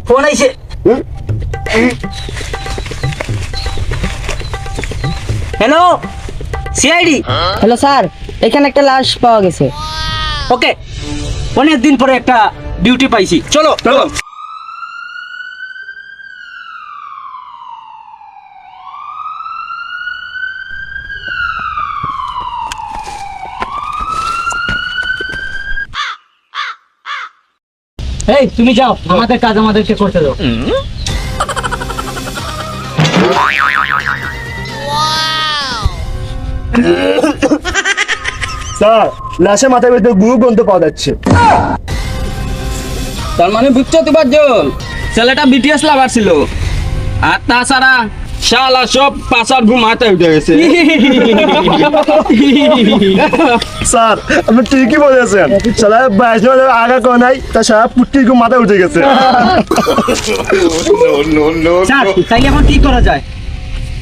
Phone আইছে। Hello CID. Hello sir, এখানে একটা লাশ পাওয়া গেছে। ওকে, অনেক দিন পরে একটা ডিউটি পাইছি, চলো চলো। এই তুমি যাও, আমাদের কাজ আমাদেরকে করতে দাও। স্যার, লাশের মাথার ভিতরে গুরু গ্রন্থ পাওয়া যাচ্ছে। তার মানে বুঝছো তো পাঁচজন, ছেলেটা বিটিএস লাভার ছিল, আর তাছাড়া শালা সব পাশার ঘুম মাথায় উঠে গেছে। স্যার, আপনি ঠিকই বলেছেন, সারা 22 আগা করে নাই, তা সারা পুট্টির ঘুম মাথায় উঠে গেছে। স্যার, তাইলে এখন কি করা যায়?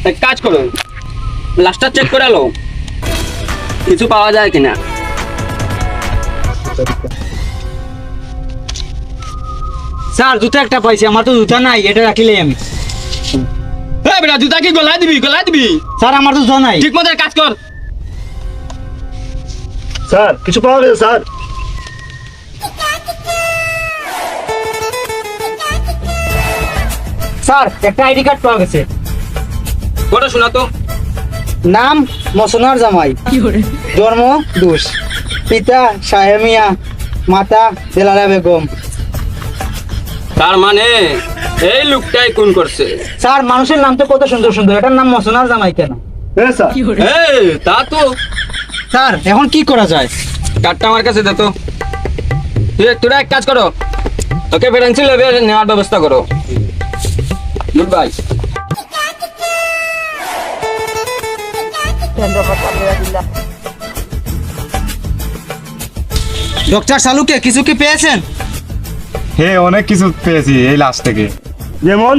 এক কাজ করো, লাস্টটা চেক করে লো, কিছু পাওয়া যায় কিনা। স্যার, জুতা একটা পাইছি, আমার তো জুতা নাই, এটা রাখিলে আমি। এই বেটা, জুতা কি গলায় দিবি? গলায় দিবি? স্যার, আমার তো জুতা নাই। ঠিক মতো কাজ কর। স্যার, কিছু পাওয়া গেছে স্যার? স্যার, একটা আইডি কার্ড পাওয়া গেছে। ওটা শোনা তো। নাম মসনার জামাই, জন্ম দুষ, পিতা সাহেব মিয়া, মাতা দেলারা বেগম। তার মানে এই লোকটাই খুন করছে। স্যার, মানুষের নাম তো কত সুন্দর সুন্দর, এটার নাম মসনার জামাই কেন? হ্যাঁ স্যার। এই তা তো। স্যার, এখন কি করা যায়? কার্ডটা আমার কাছে দে তো। তোরা এক কাজ করো, ওকে ফেরেন্সি লেভে নেওয়ার ব্যবস্থা করো। Good bye. ডক্টর শালুকে কিছু কি পেয়েছেন? হ্যাঁ, অনেক কিছু পেয়েছি এই লাশ থেকে। যেমন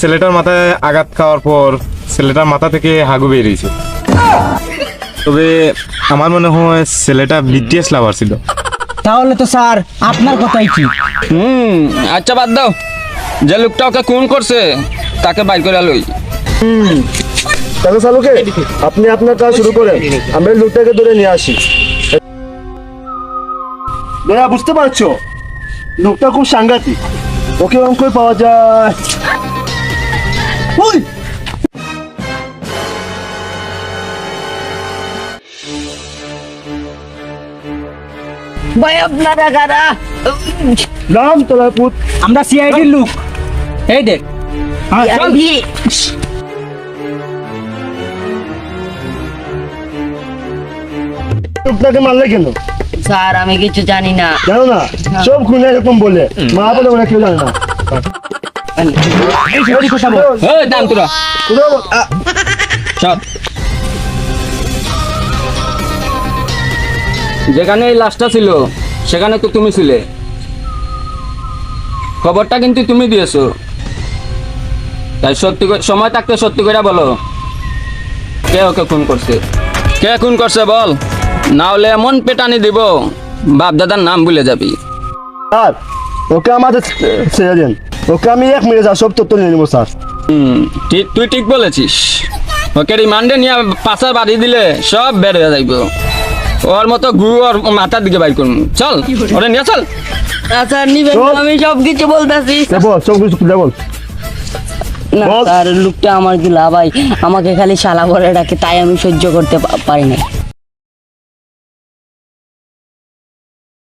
ছেলেটার মাথায় আঘাত খাওয়ার পর ছেলেটার মাথা থেকে হাগু বেরিয়েছে। তবে আমার মনে হয় ছেলেটা বিটিএস লাভার ছিল। তাহলে তো স্যার আপনার কথাই ঠিক। আচ্ছা বাদ দাও, যে লোকটা ওকে খুন করছে তাকে বাইর করে লই। তাহলে চালুকে আপনি আপনার কাজ শুরু করেন, আমরা এই লোকটাকে ধরে নিয়ে আসি। দয়া, বুঝতে পারছো লোকটা খুব সাংঘাতিক, ওকে অঙ্ক পাওয়া যায়। ওই ভাই আপনারা কারা? নাম তোলা পুত, আমরা সিআইডির লোক। এই দেখ, লোকটাকে মারলে কেন স্যার আমি কিছু জানি না। জানো না? সব খুনে এরকম বলে মা বলে ওরা কেউ জানে না। এই দাম তোরা সব। যেখানে এই লাশটা ছিল সেখানে তো তুমি ছিলে, খবরটা কিন্তু তুমি দিয়েছো, তাই সত্যি সময় থাকতে সত্যি করে বলো, কে ওকে খুন করছে? কে খুন করছে বল, না হলে এমন পেটানি দিব বাপ দাদার নাম ভুলে যাবি। স্যার, ওকে আমাদের ছেড়ে দেন, ওকে আমি 1 মিনিট সব তথ্য নিয়ে নেবো স্যার। ঠিক, তুই ঠিক বলেছিস। ওকে রিমান্ডে নিয়ে পাশা বাড়ি দিলে সব বের হয়ে যাইব। ওর মতো গুরু ওর মাথার দিকে বাইর করুন। চল, ওরে নিয়ে চল। স্যার নিবেন, আমি সব কিছু বলতেছি। বল, সব কিছু খুলে বল। না বল। স্যার, লোকটা আমার গিলা ভাই, আমাকে খালি শালা করে ডাকে, তাই আমি সহ্য করতে পারি না।